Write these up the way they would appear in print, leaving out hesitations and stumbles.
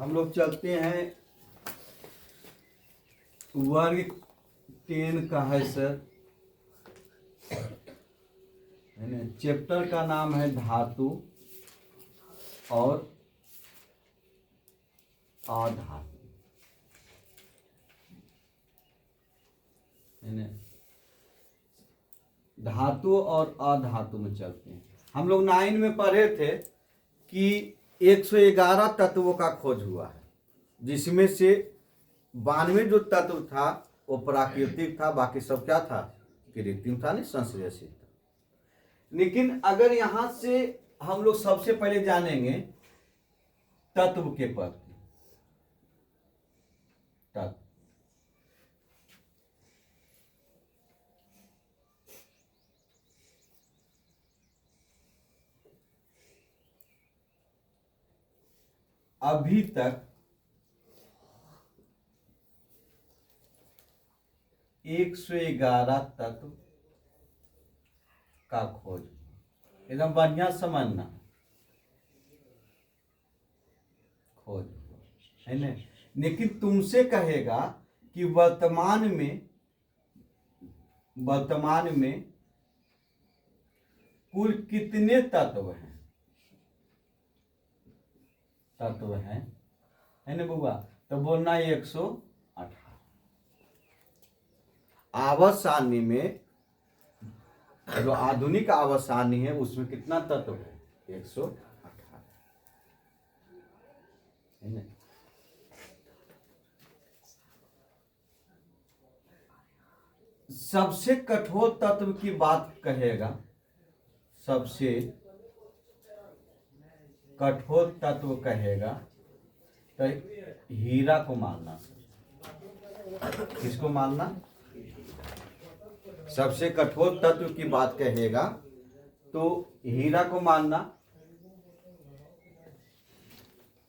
हम लोग चलते हैं वर्ग 10 का है सर, है ना। चैप्टर का नाम है धातु और अधातु, है ना। धातु और अधातु में चलते हैं। हम लोग 9 में पढ़े थे कि 111 तत्वों का खोज हुआ है, जिसमें से 92 जो तत्व था वो प्राकृतिक था, बाकी सब क्या था, कृत्रिम था, नहीं संश्लेषित था। लेकिन अगर यहां से हम लोग सबसे पहले जानेंगे तत्व के पद, तत्व अभी तक 111 तत्व का खोज, एकदम बढ़िया समझना, खोज, है ना। लेकिन तुमसे कहेगा कि वर्तमान में कुल कितने तत्व हैं, है ना बुआ, तो बोलना 118। आवर्त सारणी में जो आधुनिक आवर्त सारणी है उसमें कितना तत्व है, 118, है ना। सबसे कठोर तत्व की बात कहेगा, सबसे कठोर तत्व कहेगा तो हीरा को मानना। किसको मानना? सबसे कठोर तत्व की बात कहेगा तो हीरा को मानना।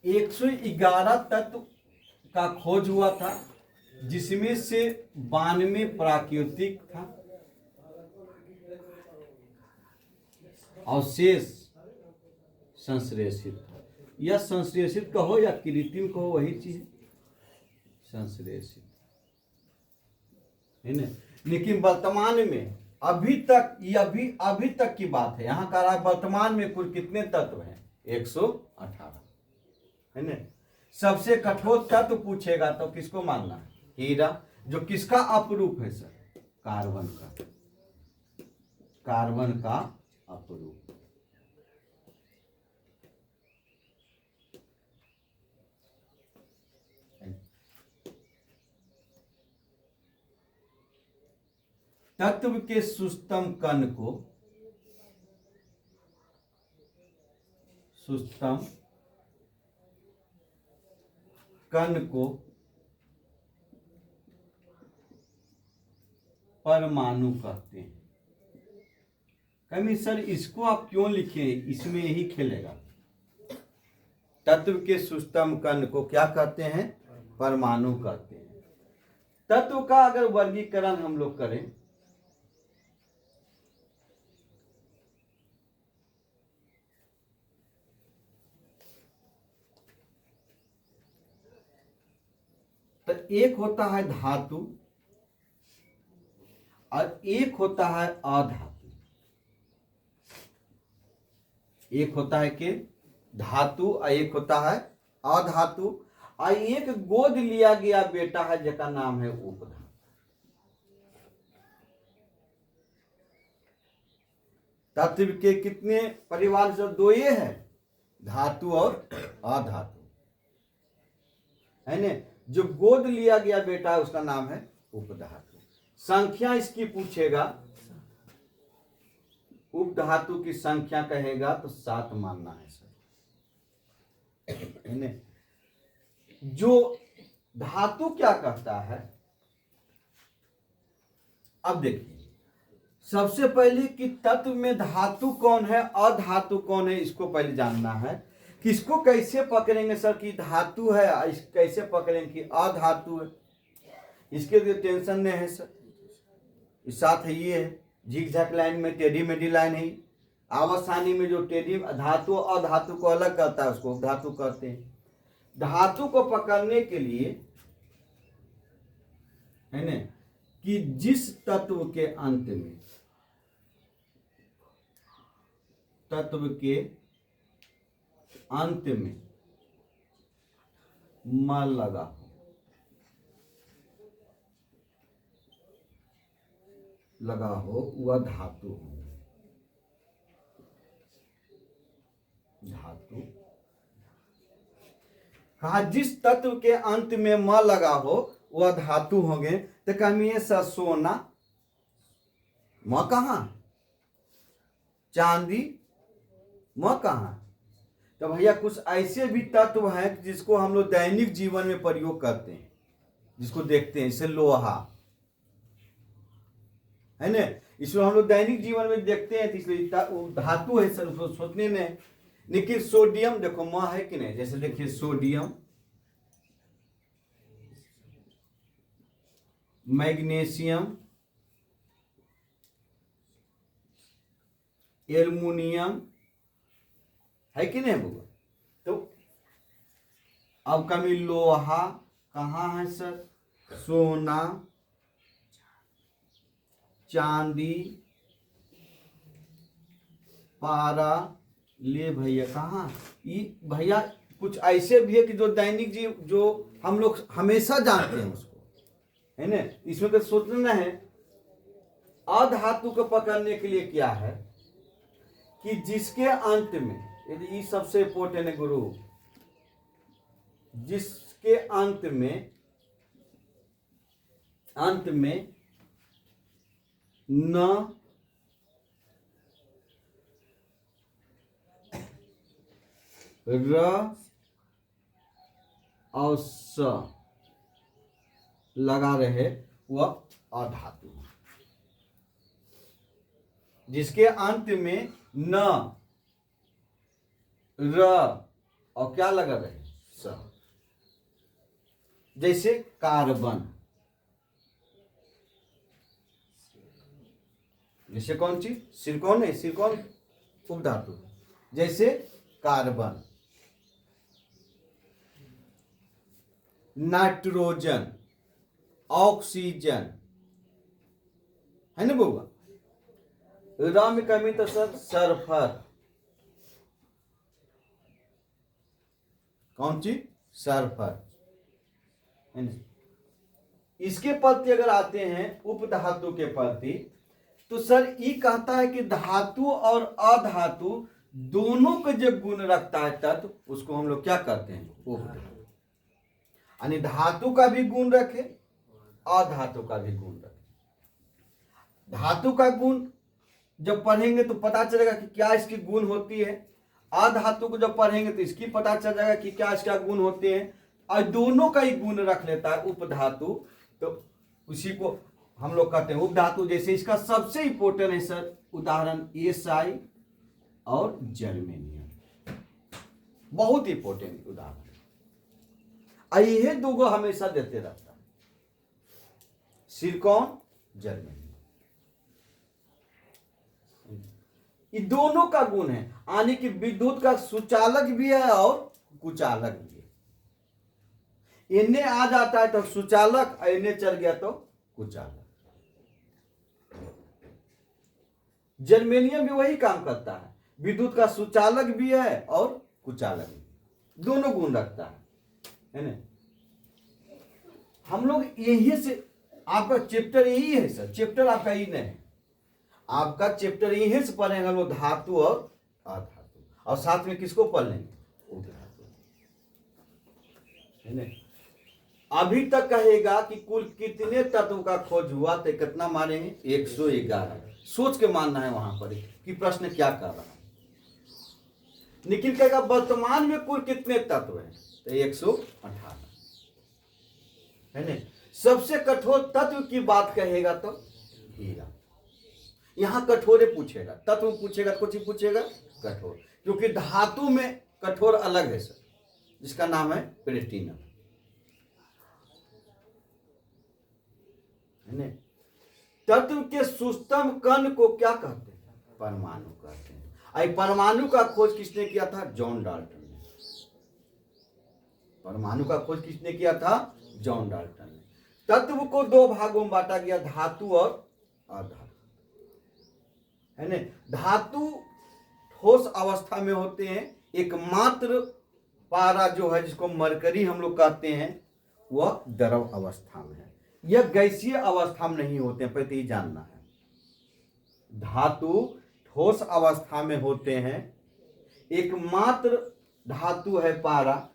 111 तत्व का खोज हुआ था, जिसमें से 92 प्राकृतिक था और शेष संश्लेषित था। या संश्लेषित कहो या कृत्रिम कहो, वही चीज है, संश्लेषित, है ना। लेकिन वर्तमान में अभी तक, ये अभी तक की बात है, यहां कह रहा है वर्तमान में कुल कितने तत्व हैं, 118, है ना। सबसे कठोर तत्व पूछेगा तो किसको मानना है, हीरा, जो किसका अपरूप है सर, कार्बन का, कार्बन का अपरूप। तत्व के सुस्तम कण को, सुस्तम कण को परमाणु कहते हैं। कभी सर इसको आप क्यों लिखे, इसमें यही खेलेगा। तत्व के सुस्तम कण को क्या कहते हैं, परमाणु कहते हैं। तत्व का अगर वर्गीकरण हम लोग करें तो एक होता है धातु और एक होता है अधातु। एक होता है कि धातु और एक होता है अधातु, और एक गोद लिया गया बेटा है जिसका नाम है उपधातु। तत्व के कितने परिवार से, दो ये है, धातु और अधातु, है ना। जो गोद लिया गया बेटा है उसका नाम है उपधातु। संख्या इसकी पूछेगा, उपधातु की संख्या कहेगा तो 7 मानना है सर, है ना। जो धातु क्या कहता है, अब देखिए सबसे पहले कि तत्व में धातु कौन है, अधातु कौन है, इसको पहले जानना है। किसको कैसे पकड़ेंगे सर कि धातु है, कैसे पकड़ेंगे कि अधातु है, इसके लिए टेंशन नहीं है सर। इस साथ है ये है, झिक झैक लाइन में टेढ़ी मेढ़ी लाइन है। आवर्त सारणी में जो टेढ़ी धातु और अधातु को अलग करता है उसको धातु कहते हैं। धातु को पकड़ने के लिए, है ना, कि जिस तत्व के अंत में, तत्व के अंत में म लगा हो, वह धातु हो। धातु कहा जिस तत्व के अंत में म लगा हो वह धातु होंगे। तो कहिए सर सोना, म कहाँ, चांदी, म कहाँ। तो भैया कुछ ऐसे भी तत्व हैं जिसको हम लोग दैनिक जीवन में प्रयोग करते हैं, जिसको देखते हैं, जैसे लोहा, है ना, इसको हम लोग दैनिक जीवन में देखते हैं, तो इसलिए धातु है सर, उसको सोचने में। लेकिन सोडियम देखो म है कि नहीं, जैसे देखिए सोडियम, मैग्नीशियम, एल्युमिनियम, है कि नहीं बुआ। तो अब कमी लोहा कहाँ है सर, सोना, चांदी, पारा, ले भैया कहाँ, ये भैया कुछ ऐसे भी है कि जो दैनिक जीव, जो हम लोग हमेशा जानते हैं उसको, है ना। इसमें तो सोचना है अधातु को पकड़ने के लिए क्या है कि जिसके अंत में, यदि ये सबसे इंपॉर्टेंट है गुरु, जिसके अंत में न र और स लगा रहे वह अधातु। जिसके अंत में न र और क्या लगा रहे, स, जैसे कार्बन, जैसे कौन चीज, सिलिकॉन है, सिलिकॉन उपधातु, जैसे कार्बन, नाइट्रोजन, ऑक्सीजन, है ना बउआ। र में कमी तो सर सल्फर, कौन चीज, सल्फर, है ना। इसके प्रति अगर आते हैं उपधातु के प्रति, तो सर ये कहता है कि धातु और अधातु दोनों के जो गुण रखता है तत्व, उसको हम लोग क्या करते हैं, उपधातु। यानी धातु का भी गुण रखे, अधातु का भी गुण रखे। धातु का गुण जब पढ़ेंगे तो पता चलेगा कि क्या इसकी गुण होती है, अधातु को जब पढ़ेंगे तो इसकी पता चल जाएगा कि क्या इसका गुण होते हैं, और दोनों का ही गुण रख लेता है उपधातु, तो उसी को हम लोग कहते हैं उपधातु। जैसे इसका सबसे इंपॉर्टेंट है सर उदाहरण एसआई और जर्मेनियम, बहुत इंपॉर्टेंट उदाहरण, ये दो हमेशा देते रहता है, सिलिकॉन, जर्मेनियम, ये दोनों का गुण है, यानी कि विद्युत का सुचालक भी है और कुचालक भी है। इन्हें आ जाता है तो सुचालक, इन्हें चल गया तो कुचालक। जर्मेनियम भी वही काम करता है, विद्युत का सुचालक भी है और कुचालक भी, दोनों गुण रखता है ना। हम लोग यही से, आपका चैप्टर यही है सर, चैप्टर आपका यही नहीं है, आपका चैप्टर यही से पढ़ेंगे हम लोग धातु और अधातु, और साथ में किसको पढ़ लेंगे, उपधातु, है ना। अभी तक कहेगा कि कुल कितने तत्व का खोज हुआ, तो कितना मारेंगे, 111। सोच के मानना है वहां पर कि प्रश्न क्या कर रहा है। निखिल कहेगा वर्तमान में कुल कितने तत्व हैं, तो 118, है ना। सबसे कठोर तत्व की बात कहेगा तो हीरा, यहां कठोरे पूछेगा, तत्व पूछेगा, कुछ ही पूछेगा कठोर, क्योंकि धातु में कठोर अलग है सर, जिसका नाम है प्लेटिनम, है ना। तत्व के सूक्ष्म कण को क्या कहते हैं, परमाणु कहते हैं। परमाणु का खोज किसने किया था, जॉन डाल्टन ने। परमाणु का खोज किसने किया था? जॉन डाल्टन ने। तत्व को दो भागों में बांटा गया, धातु और अधातु, है ना। धातु ठोस अवस्था में होते हैं, एकमात्र पारा जो है जिसको मरकरी हम लोग कहते हैं वह द्रव अवस्था में है, यह गैसीय अवस्था में नहीं होते हैं, पहले ये जानना है। धातु ठोस अवस्था में होते हैं, एकमात्र धातु है पारा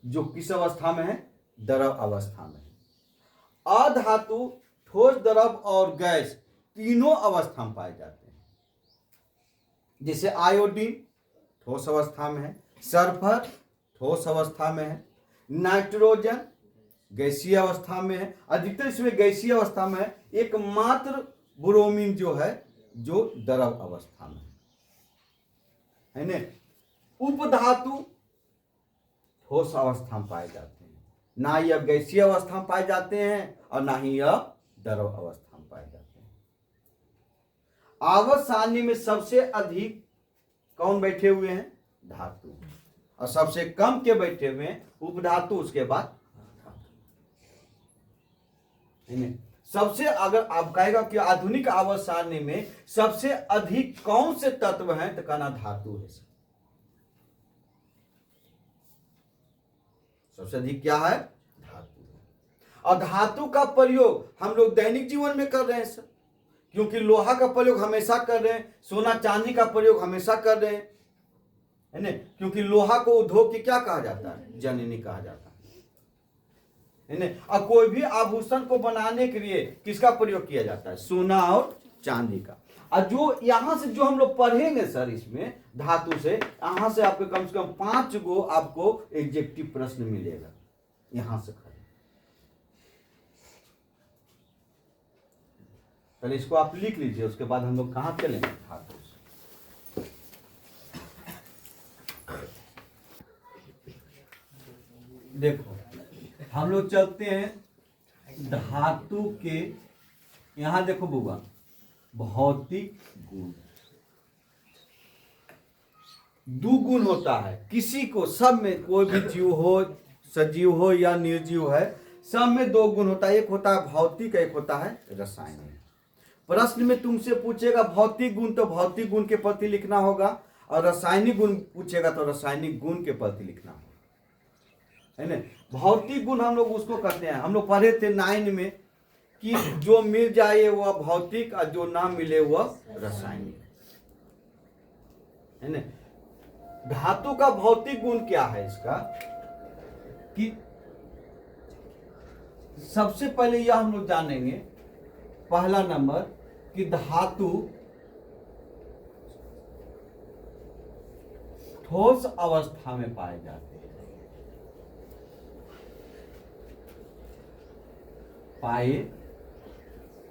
जो किस अवस्था में है? द्रव अवस्था में है। अधातु ठोस, द्रव और गैस तीनों अवस्था में पाए जाते हैं। जैसे आयोडीन ठोस अवस्था में है, सल्फर ठोस अवस्था में है, नाइट्रोजन गैसीय अवस्था में है, अधिकतर इसमें गैसीय अवस्था में है। एकमात्र ब्रोमीन जो है जो द्रव अवस्था में है ना। उपधातु ठोस अवस्था में पाए जाते हैं, ना यह गैसीय अवस्था में पाए जाते हैं और ना ही यह द्रव अवस्था में पाए जाते हैं। आवर्त सारणी में सबसे अधिक कौन बैठे हुए हैं? धातु, और सबसे कम के बैठे हुए हैं उपधातु, उसके बाद सबसे, अगर आप कहेगा कि आधुनिक आवर्त सारणी में सबसे अधिक कौन से तत्व हैं, तो कहना धातु है। सबसे अधिक क्या है? धातु। और धातु का प्रयोग हम लोग दैनिक जीवन में कर रहे हैं सर, क्योंकि लोहा का प्रयोग हमेशा कर रहे हैं, सोना चांदी का प्रयोग हमेशा कर रहे हैं, है ना। क्योंकि लोहा को उद्योग की क्या कहा जाता है? जननी कहा जाता है ना। और कोई भी आभूषण को बनाने के लिए किसका प्रयोग किया जाता है? सोना और चांदी का। और जो यहां से जो हम लोग पढ़ेंगे सर, इसमें धातु से यहां से आपको कम से कम 5 गो आपको एग्जेक्टिव प्रश्न मिलेगा यहां से। पहले इसको आप लिख लीजिए, उसके बाद हम लोग कहां चलेंगे? धातु से। देखो हम लोग चलते हैं धातु के, यहां देखो बुआ, भौतिक गुण। 2 गुण होता है किसी को, सब में, कोई भी जीव हो, सजीव हो या निर्जीव है, सब में 2 गुण होता है। एक होता है भौतिक, एक होता है रासायनिक। प्रश्न में तुमसे पूछेगा भौतिक गुण, तो भौतिक गुण के प्रति लिखना होगा, और रासायनिक गुण पूछेगा तो रासायनिक गुण के प्रति लिखना होगा, है ना। भौतिक गुण हम लोग उसको कहते हैं, हम लोग पढ़े थे 9 में कि जो मिल जाए वह भौतिक और जो ना मिले वह रासायनिक, है ना। धातु का भौतिक गुण क्या है इसका? कि सबसे पहले यह हम लोग जानेंगे, पहला नंबर, कि धातु ठोस अवस्था में पाए जाते हैं। पाए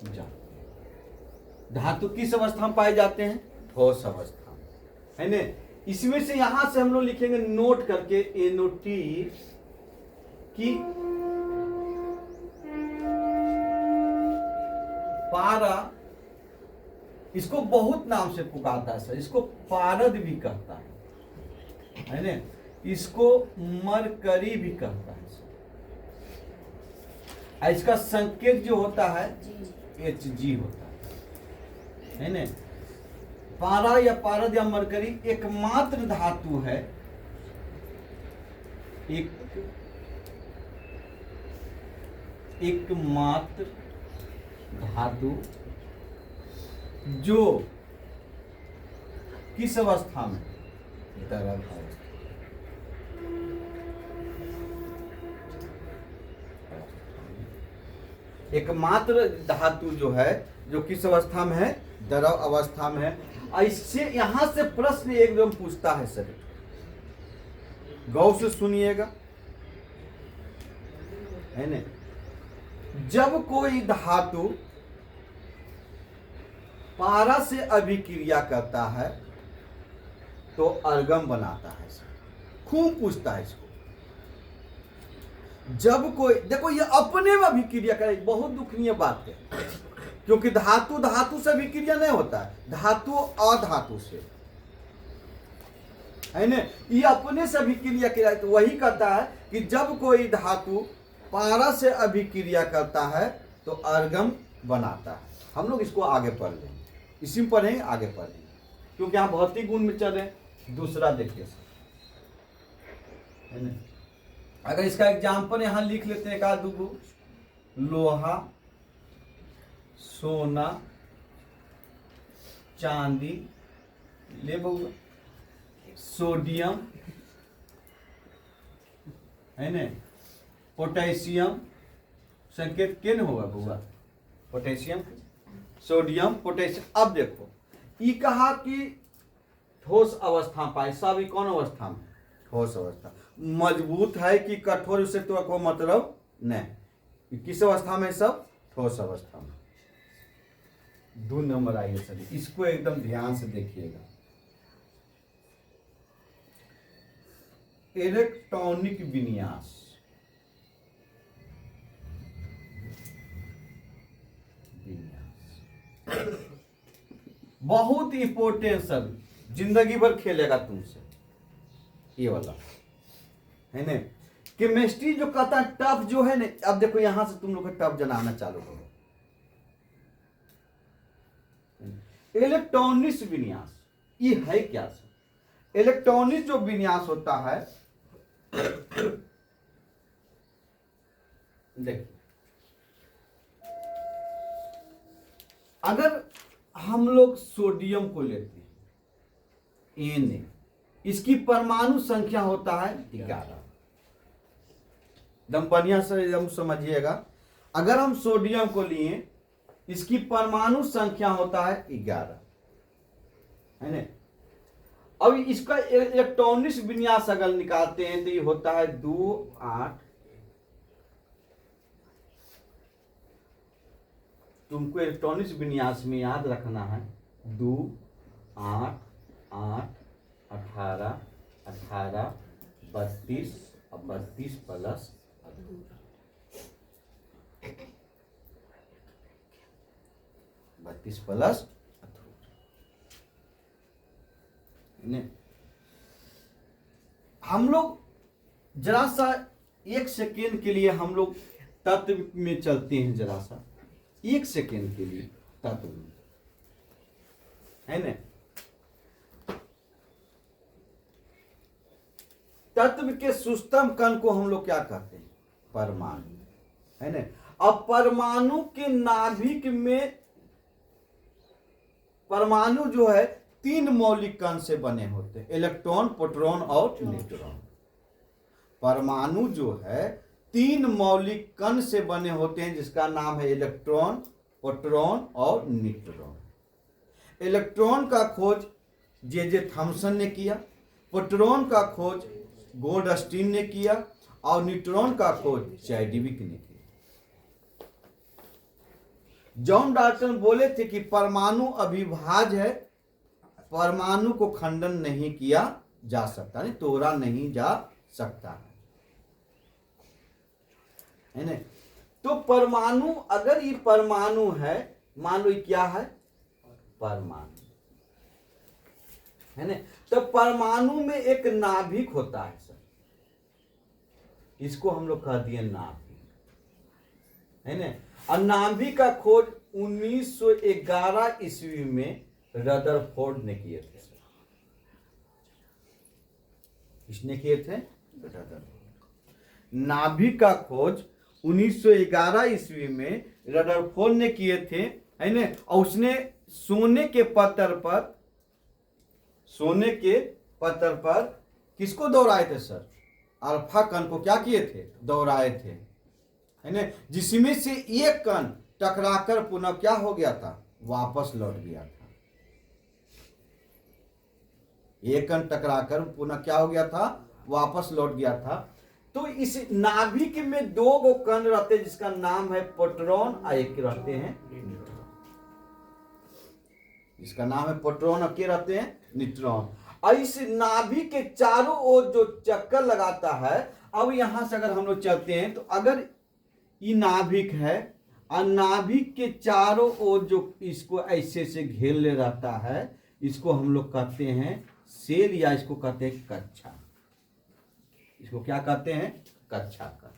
जाते हैं। धातु किस अवस्था में पाए जाते हैं? ठोस अवस्था में, है ना। इसमें से यहां से हम लोग लिखेंगे नोट करके, NOT, कि पारा, इसको बहुत नाम से पुकारता है सर, इसको पारद भी कहता है ना, इसको मरकरी भी कहता है सर। इसका संकेत जो होता है Hg होता है ना। पारा या पारद या मरकरी एकमात्र धातु है, एकमात्र धातु जो किस अवस्था में? द्रव अवस्था। एकमात्र धातु जो है जो किस अवस्था में है? द्रव अवस्था में है। इससे यहां से प्रश्न एकदम पूछता है सर, गौर से सुनिएगा, है ना। जब कोई धातु पारा से अभिक्रिया करता है तो अर्गम बनाता है सर। खूब पूछता है इसको। जब कोई, देखो ये अपने में अभिक्रिया करे, बहुत दुखनीय बात है, क्योंकि धातु धातु से अभिक्रिया नहीं होता है, धातु अधातु से, है ना। ये अपने से अभिक्रिया किया, तो वही कहता है कि जब कोई धातु पारा से अभिक्रिया करता है तो अर्गम बनाता है। हम लोग इसको आगे पढ़ लेंगे, इसी में पढ़ेंगे, आगे पढ़ेंगे, क्योंकि यहाँ भौतिक गुण में चल रहे। दूसरा देखिए है ना, अगर इसका एग्जाम्पल यहाँ लिख लेते हैं एक आध दो, लोहा, सोना, चांदी, ले बउआ, सोडियम, है ना, पोटेशियम, संकेत के न होगा बउआ, पोटेशियम, सोडियम, पोटेशियम। अब देखो ये कहा कि ठोस अवस्था पाए, सब कौन अवस्था में? ठोस अवस्था। मजबूत है कि कठोर, उससे तो कोई मतलब नहीं। किस अवस्था में? सब ठोस अवस्था में। 2 नंबर आइए सर, इसको एकदम ध्यान से देखिएगा। इलेक्ट्रॉनिक विन्यास, बहुत इंपॉर्टेंट सर, जिंदगी भर खेलेगा तुमसे ये वाला, है ना। केमिस्ट्री जो कहता है टफ जो है ना, अब देखो यहां से तुम लोग का टफ जनाना चालू करो। इलेक्ट्रॉनिक विन्यास ये है क्या सर? इलेक्ट्रॉनिक जो विन्यास होता है, देखिए अगर हम लोग सोडियम को लेते हैं Na, इसकी परमाणु संख्या होता है 11। एकदम बढ़िया से एकदम समझिएगा। अगर हम सोडियम को लिए, इसकी परमाणु संख्या होता है 11, है ना। अब इसका इलेक्ट्रॉनिक विन्यास अगर निकालते हैं तो ये होता है 2 8। तुमको इलेक्ट्रॉनिक विन्यास में याद रखना है 2 8 8 18 18 32 और 32 प्लस 32 प्लस। हम लोग जरा सा 1 सेकेंड के लिए हम लोग तत्व में चलते हैं, जरा सा 1 सेकेंड के लिए तत्व में, है ना। तत्व के सुस्तम कण को हम लोग क्या कहते हैं? परमाणु, है ना। अब परमाणु के नाभिक में, परमाणु जो है 3 मौलिक कण से बने होते हैं, इलेक्ट्रॉन, प्रोटॉन और न्यूट्रॉन। परमाणु जो है 3 मौलिक कण से बने होते हैं, जिसका नाम है इलेक्ट्रॉन, प्रोटॉन और न्यूट्रॉन। इलेक्ट्रॉन का खोज जे थॉमसन ने किया, प्रोटॉन का खोज गोल्डस्टीन ने किया और न्यूट्रॉन का खोज चाइडविक ने किया। जॉन डाल्टन बोले थे कि परमाणु अविभाज्य है, परमाणु को खंडन नहीं किया जा सकता, नहीं तोड़ा नहीं जा सकता है ना। तो परमाणु, अगर ये परमाणु है, मान लो ये क्या है? परमाणु, है ना। तो परमाणु में एक नाभिक होता है सर, इसको हम लोग कह दिए नाभिक, है ना। और नाभिक का खोज 1911 ईस्वी में रदरफोर्ड ने किए थे। किसने किए थे? रदरफोर्ड। नाभिक का खोज 1911 ईस्वी में रदरफोर्ड ने किए थे, है ना। और उसने सोने के पत्थर पर किसको दोहराए थे सर? अल्फा कण को क्या किए थे? दोहराए थे, है ना। जिसमें से एक कण टकराकर पुनः क्या हो गया था? वापस लौट गया था। एक कण टकराकर पुनः क्या हो गया था? वापस लौट गया था। तो इस नाभिक में 2 कण रहते हैं, जिसका नाम है प्रोटॉन और एक रहते हैं न्यूट्रॉन। इसका नाम है प्रोटॉन और के रहते हैं न्यूट्रॉन। और इस नाभिक के चारों ओर जो चक्कर लगाता है, अब यहां से अगर हम लोग चलते हैं तो अगर ये नाभिक है और नाभिक के चारों ओर जो इसको ऐसे से घेर ले रहता है, इसको हम लोग कहते हैं सेल या इसको कहते हैं कक्षा। इसको क्या कहते हैं? कक्षा कहते हैं,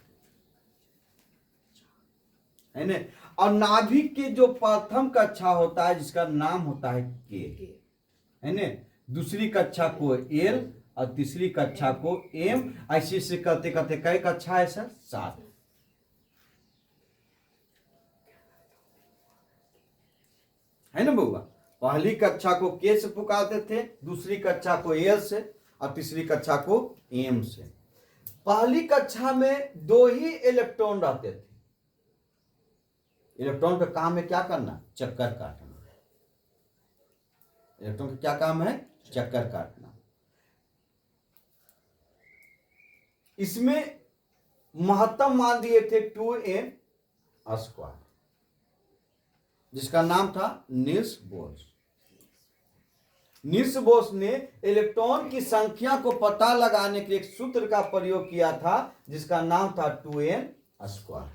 है ना। और नाभिक के जो प्रथम कक्षा होता है जिसका नाम होता है के, है ना। दूसरी कक्षा को एल और तीसरी कक्षा को एम, ऐसे से करते करते कई कक्षा है सर? 7, है ना बउआ। पहली कक्षा को के से पुकारते थे, दूसरी कक्षा को एल से और तीसरी कक्षा को एम से। पहली कक्षा में 2 ही इलेक्ट्रॉन रहते थे। इलेक्ट्रॉन का काम है क्या करना? चक्कर काटना। इलेक्ट्रॉन का क्या काम है? चक्कर काटना। इसमें महत्तम मान दिए थे 2n², जिसका नाम था नील्स बोर्स। नील्स बोर्स ने इलेक्ट्रॉन की संख्या को पता लगाने के एक सूत्र का प्रयोग किया था जिसका नाम था 2n²,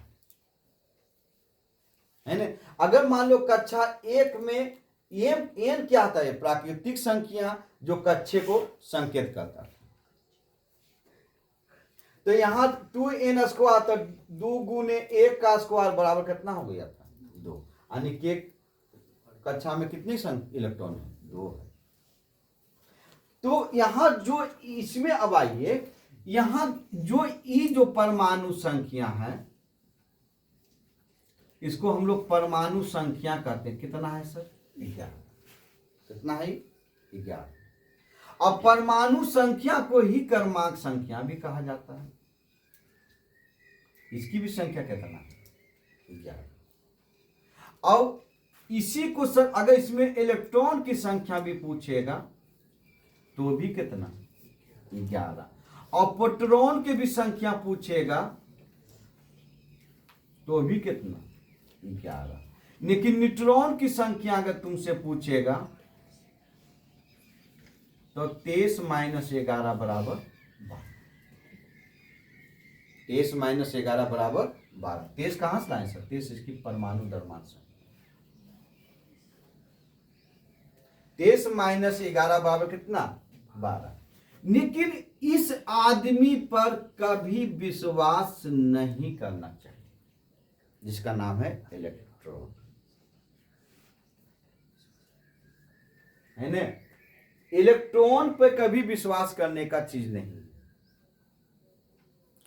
है ना। अगर मान लो कक्षा 1 में n क्या था? प्राकृतिक संख्या जो कक्षे को संकेत करता था। तो यहां 2n², तो 2 गुने 1 का स्क्वायर बराबर कितना हो गया था? 2। यानी कि कक्षा में कितनी इलेक्ट्रॉन है? 2 है। तो यहां जो इसमें अब आइए, यहां जो परमाणु संख्या है इसको हम लोग परमाणु संख्या कहते हैं। कितना है सर? 11। कितना है? 11। अब परमाणु संख्या को ही क्रमांक संख्या भी कहा जाता है। इसकी भी संख्या कितना है? 11। और इसी को सर अगर इसमें इलेक्ट्रॉन की संख्या भी पूछेगा तो भी कितना? 11। और प्रोटॉन की भी संख्या पूछेगा तो भी कितना? 11। लेकिन न्यूट्रॉन की संख्या अगर तुमसे पूछेगा तो 23 - 11 बराबर 12। 23 - 11 बराबर 12। 23 कहां से लाए सर? 23 इसकी परमाणु द्रव्यमान संख्या। 23 - 11 बराबर कितना? 12। लेकिन इस आदमी पर कभी विश्वास नहीं करना चाहिए जिसका नाम है इलेक्ट्रॉन, है ना। इलेक्ट्रॉन पर कभी विश्वास करने का चीज नहीं।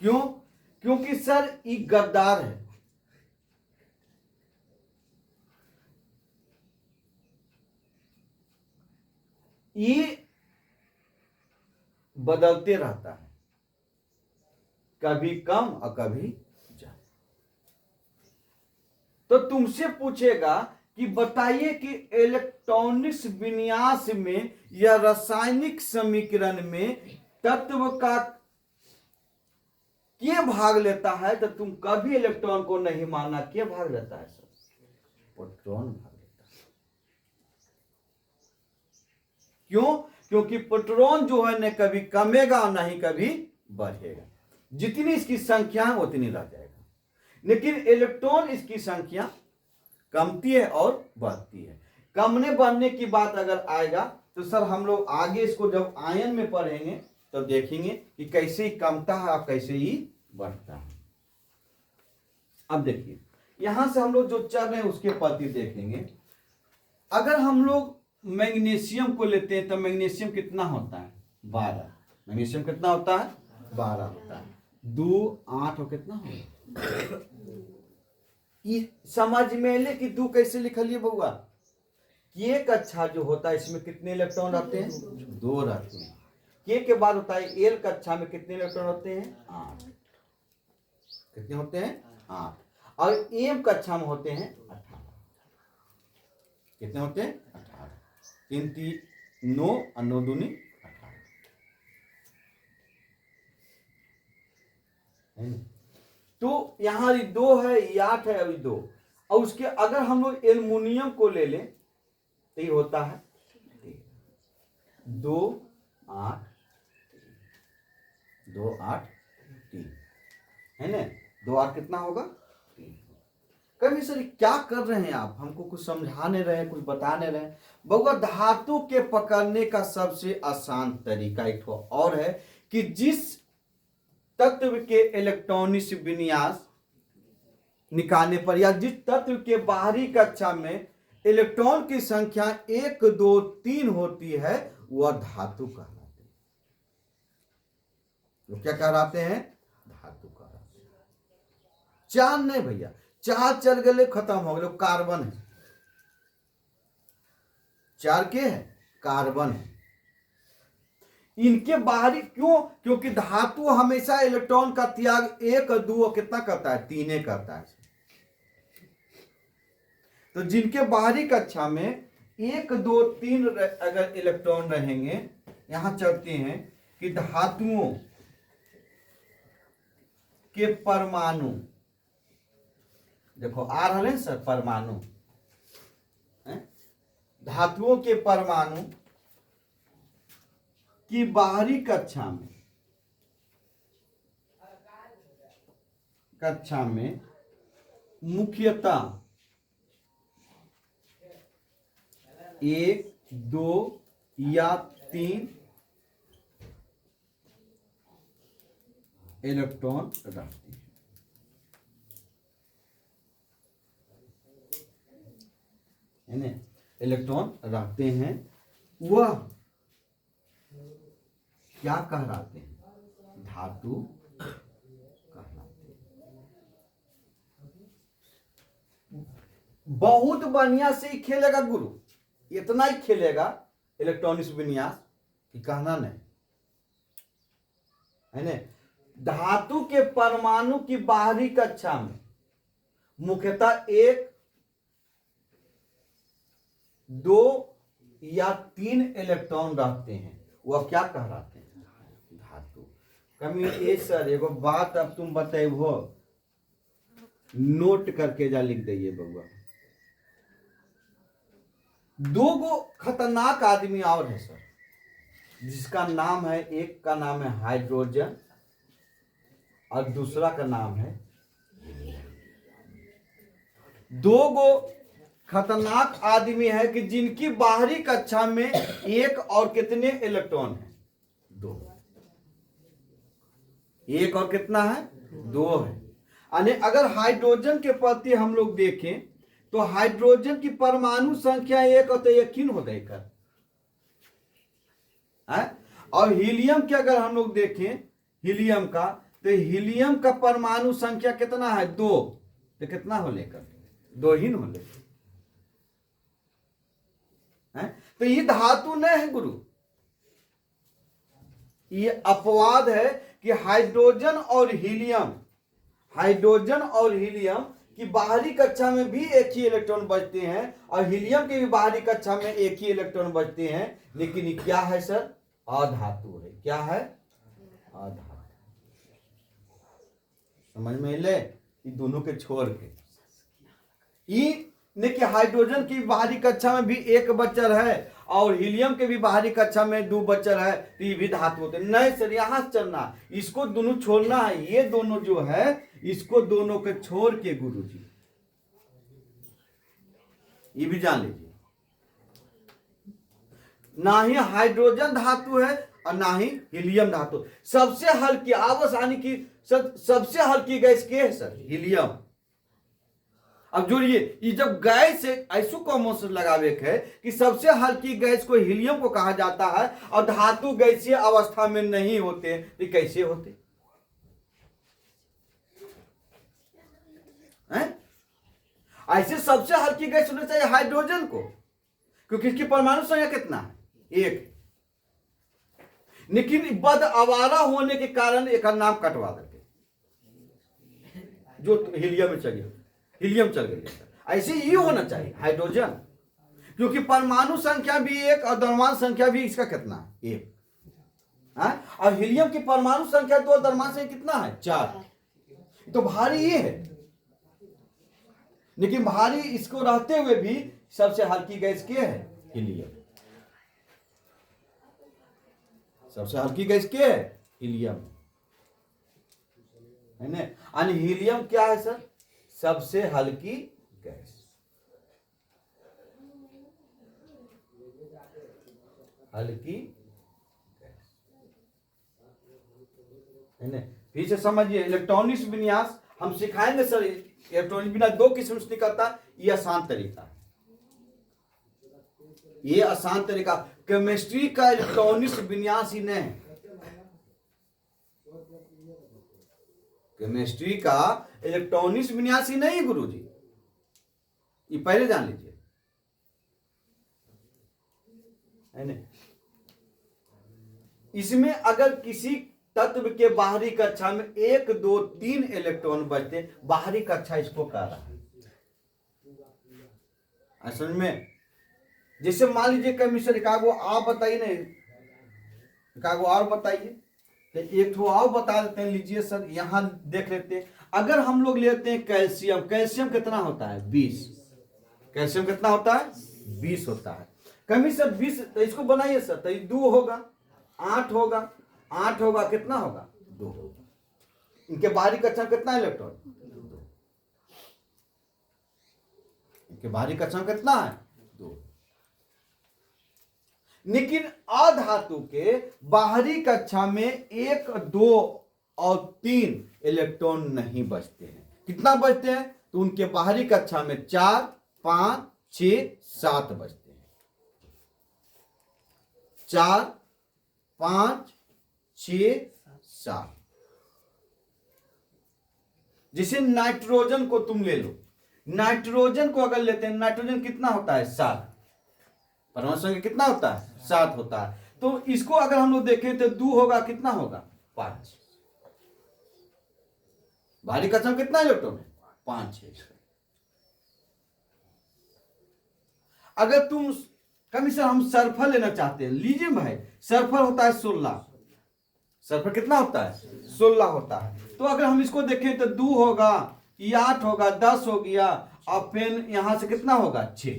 क्यों? क्योंकि सर ये गद्दार है। ये बदलते रहता है, कभी कम और कभी ज्यादा। तो तुमसे पूछेगा कि बताइए कि इलेक्ट्रॉनिक्स विन्यास में या रासायनिक समीकरण में तत्व का क्या भाग लेता है, तो तुम कभी इलेक्ट्रॉन को नहीं मानना। क्या भाग लेता है सर? प्रोटॉन भाग लेता है। क्यों? क्योंकि प्रोटॉन जो है न कभी कमेगा और नहीं कभी बढ़ेगा। जितनी इसकी संख्या है उतनी रह जाएगा। लेकिन इलेक्ट्रॉन इसकी संख्या कमती है और बढ़ती है। कमने बढ़ने की बात अगर आएगा तो सर हम लोग आगे इसको जब आयन में पढ़ेंगे तो देखेंगे कि कैसे ही कमता है और कैसे ही बढ़ता है। अब देखिए यहां से हम लोग जो चल रहे हैं उसके प्रति देखेंगे। अगर हम लोग मैग्नीशियम को लेते हैं तो मैग्नीशियम कितना होता है? 12। मैग्नीशियम कितना होता है? 12 होता है। 2 8 और कितना होगा? समझ में ले कि 2 कैसे लिखलिए बउआ? के कक्षा जो होता है इसमें कितने इलेक्ट्रॉन रहते हैं? 2 रहते हैं। के के बाद होता है एल कक्षा में कितने इलेक्ट्रॉन होते हैं? 8। कितने होते हैं? 8। और एम कक्षा में होते हैं 18। कितने होते हैं? 18। 3 3 9 और 9 दूनी 18, है ना। तो यहाँ 2 है, 8 है और 2। और उसके अगर हम लोग एल्युमिनियम को ले लें तो ये होता है 2 8 2 8 3, है ना। 2 8 कितना होगा? 3। कभी सर क्या कर रहे हैं आप, हमको कुछ समझा नहीं रहे हैं, कुछ बता नहीं रहे हैं। बउआ धातु के पकड़ने का सबसे आसान तरीका एक और है कि जिस तत्व के इलेक्ट्रॉनिक विन्यास निकालने पर या जिस तत्व के बाहरी कक्षा में इलेक्ट्रॉन की संख्या 1 2 3 होती है वह धातु कहलाते हैं। तो क्या कहलाते हैं? धातु कहलाते हैं। चार नहीं भैया, चार चल गए खत्म हो गए, कार्बन है। चार के है? कार्बन है। इनके बाहरी क्यों? क्योंकि धातु हमेशा इलेक्ट्रॉन का त्याग 1 2 कितना करता है? 3 करता है। तो जिनके बाहरी कक्षा में 1 2 3 अगर इलेक्ट्रॉन रहेंगे, यहां चलते हैं कि धातुओं के परमाणु, देखो आ रहे हैं सर परमाणु, धातुओं के परमाणु की बाहरी कक्षा में मुख्यतः 1 2 या 3 इलेक्ट्रॉन रहते हैं, इलेक्ट्रॉन रहते हैं। वह क्या कहलाते हैं? धातु कहलाते हैं। बहुत बढ़िया से ही खेलेगा गुरु, इतना ही खेलेगा इलेक्ट्रॉनिक विन्यास कि कहना नहीं है ना। धातु के परमाणु की बाहरी कक्षा में मुख्यतः 1 2 या 3 इलेक्ट्रॉन रहते हैं, वह क्या कहलाते हैं? धातु। कमी ए सर एगो बात अब तुम बताइबो, नोट करके जा लिख दइए बउआ। 2 गो खतरनाक आदमी और है सर, जिसका नाम है, एक का नाम है हाइड्रोजन और दूसरा का नाम है। 2 गो खतरनाक आदमी है कि जिनकी बाहरी कक्षा में 1 और कितने इलेक्ट्रॉन है? 2। 1 और कितना है? 2 है। यानी अगर हाइड्रोजन के प्रति हम लोग देखें तो हाइड्रोजन की परमाणु संख्या 1 तो यकीन हो गई कर, और हीलियम के अगर हम लोग देखें हीलियम का, तो हीलियम का परमाणु संख्या कितना है? 2। तो कितना हो लेकर? 2 ही हो लेकर। तो ये धातु नहीं है गुरु, ये अपवाद है कि हाइड्रोजन और हीलियम की बाहरी कक्षा में भी एक ही इलेक्ट्रॉन बचते हैं और हीलियम की भी बाहरी कक्षा में एक ही इलेक्ट्रॉन बचते हैं। लेकिन ये क्या है सर? अधातु है। क्या है? अधातु। समझ में ले? ये दोनों के छोड़ के ने कि हाइड्रोजन की बाहरी कक्षा में भी 1 बचल है और हीलियम के भी बाहरी कक्षा में 2 बचल है, तो ये भी धातु होते नहीं सर। यहां से चलना, इसको दोनों छोड़ना है। ये दोनों जो है इसको दोनों के छोड़ के गुरुजी ये भी जान लीजिए, ना ही हाइड्रोजन धातु है और ना ही हीलियम धातु। सबसे हल्की यानी कि सबसे हल्की गैस के है सर? हीलियम। अब जोड़िए, ये जब गैस से ऐसो कॉमन लगावे है कि सबसे हल्की गैस को हीलियम को कहा जाता है और धातु गैसीय अवस्था में नहीं होते, तो कैसे होते हैं? ऐसे सबसे हल्की गैस होना चाहिए हाइड्रोजन को, क्योंकि इसकी परमाणु संख्या कितना है? 1। लेकिन बद आवारा होने के कारण एक नाम कटवा देते, जो हीलियम में चले, हीलियम चल गया। ऐसे ही होना चाहिए हाइड्रोजन, क्योंकि परमाणु संख्या भी 1 और द्रव्यमान संख्या भी इसका कितना है? 1। और हीलियम की परमाणु संख्या 2 और द्रव्यमान संख्या कितना है? 4। तो भारी ये है, लेकिन भारी इसको रहते हुए भी सबसे हल्की गैस क्या है? हीलियम। सबसे हल्की गैस क्या है? हीलियम है ना। हीलियम क्या है सर? सबसे हल्की गैस। हल्की गैस है ना। फिर से समझिए, इलेक्ट्रॉनिक्स विन्यास हम सिखाएंगे सर। इलेक्ट्रॉनिक विन्यास दो किस्म से निकलता है, ये आसान तरीका है, ये आसान तरीका। केमिस्ट्री का इलेक्ट्रॉनिक्स विन्यास ही नहीं, केमिस्ट्री का इलेक्ट्रॉनिक्स विन्यास ही नहीं गुरुजी, ये पहले जान लीजिए, है ना। इसमें अगर किसी तत्व के बाहरी कक्षा में 1 2 3 इलेक्ट्रॉन बचते, बाहरी कक्षा इसको कह रहा है असल में। जैसे मान लीजिए केमिस्ट्री एकागो आप बताइए ना, एकागो और बताइए, तो एक तो और बता देते हैं। लीजिए सर, यहां देख लेते हैं। अगर हम लोग लेते हैं कैल्शियम, कैल्शियम कितना होता है 20, कैल्शियम कितना होता है 20 होता है। कमी सर 20, तो इसको बनाइए सर, तो 2 होगा, 8 होगा, 8 होगा, कितना होगा 2 होगा। इनके बाहरी कक्षा में कितना इलेक्ट्रॉन, 2। इनके बाहरी कक्षा में कितना है 2। लेकिन अधातु के बाहरी कक्षा में 1 2 और 3 इलेक्ट्रॉन नहीं बचते हैं। कितना बचते हैं, तो उनके बाहरी कक्षा में 4 5 6 7 बचते हैं। 4 5 6 7। जैसे नाइट्रोजन को तुम ले लो, नाइट्रोजन को अगर लेते हैं, नाइट्रोजन कितना होता है 7, परमाणु संख्या कितना होता है 7 होता है। तो इसको अगर हम लोग देखें तो 2 होगा, कितना होगा 5। बाहरी कक्षा में कितना इलेक्ट्रॉन है 5 है। अगर तुम कभी सर हम सल्फर लेना चाहते हैं, लीजिए भाई, सल्फर होता है 16, सल्फर कितना होता है 16 होता है। तो अगर हम इसको देखें तो 2 होगा, ये 8 होगा, 10 हो गया, और फिर यहां से कितना होगा 6।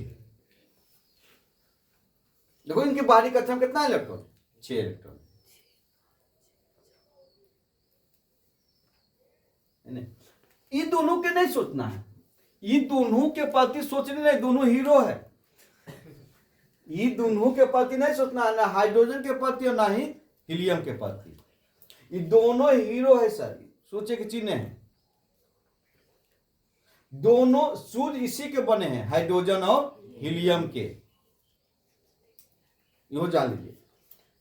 देखो इनके बाहरी कक्षा में कितना इलेक्ट्रॉन, 6 इलेक्ट्रॉन। ये दोनों के नहीं सोचना है, ये दोनों के प्रति सोचने नहीं, दोनों हीरो है। ये दोनों के प्रति नहीं सोचना है, ना हाइड्रोजन के प्रति और ना ही हीलियम के प्रति। ये दोनों हीरो है सर, सोचे कि चीज है। दोनों सूर्य इसी के बने हैं, हाइड्रोजन और हीलियम के, यो जान लीजिए।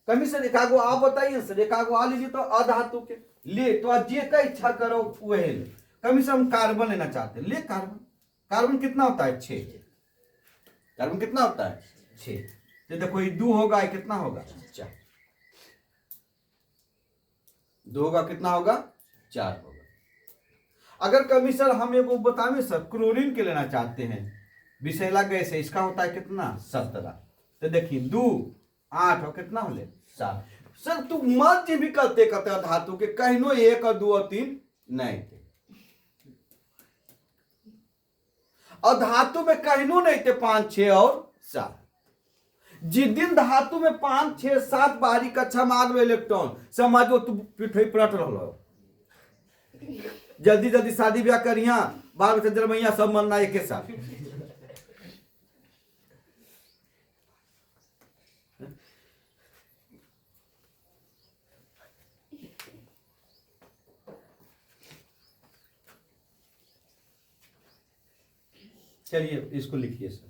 कमी सर एकागो आप बताइए सर, एकागो आ लीजिए। तो अधातु के ले, तो आज जे का इच्छा करो वह ले। कमी सर हम कार्बन लेना चाहते हैं, ले कार्बन। कार्बन कितना होता है 6, कार्बन कितना होता है 6। तो देखो ये 2 होगा, ये कितना होगा 4, 2 होगा, कितना होगा 4 होगा। अगर कभी सर हम एक बतावे सर, क्लोरीन के लेना चाहते हैं, विषैला गैस है, इसका होता है कितना 17। तो देखिए 2 8 और कितना हो 7। सर तू मध्य भी करते करते धातु के कहनो 1 और 2 और 3 नहीं थे, और धातु में कहनो नहीं थे 5 6 और 7। जिस दिन धातु में 5 6 7 बाहरी कक्षा में आग इलेक्ट्रॉन, समझो तू पिठे पलट रहो। जल्दी जल्दी शादी ब्याह करिया, बाल बच्चा जरमैया सब मरना एक साथ। चलिए इसको लिखिए सर।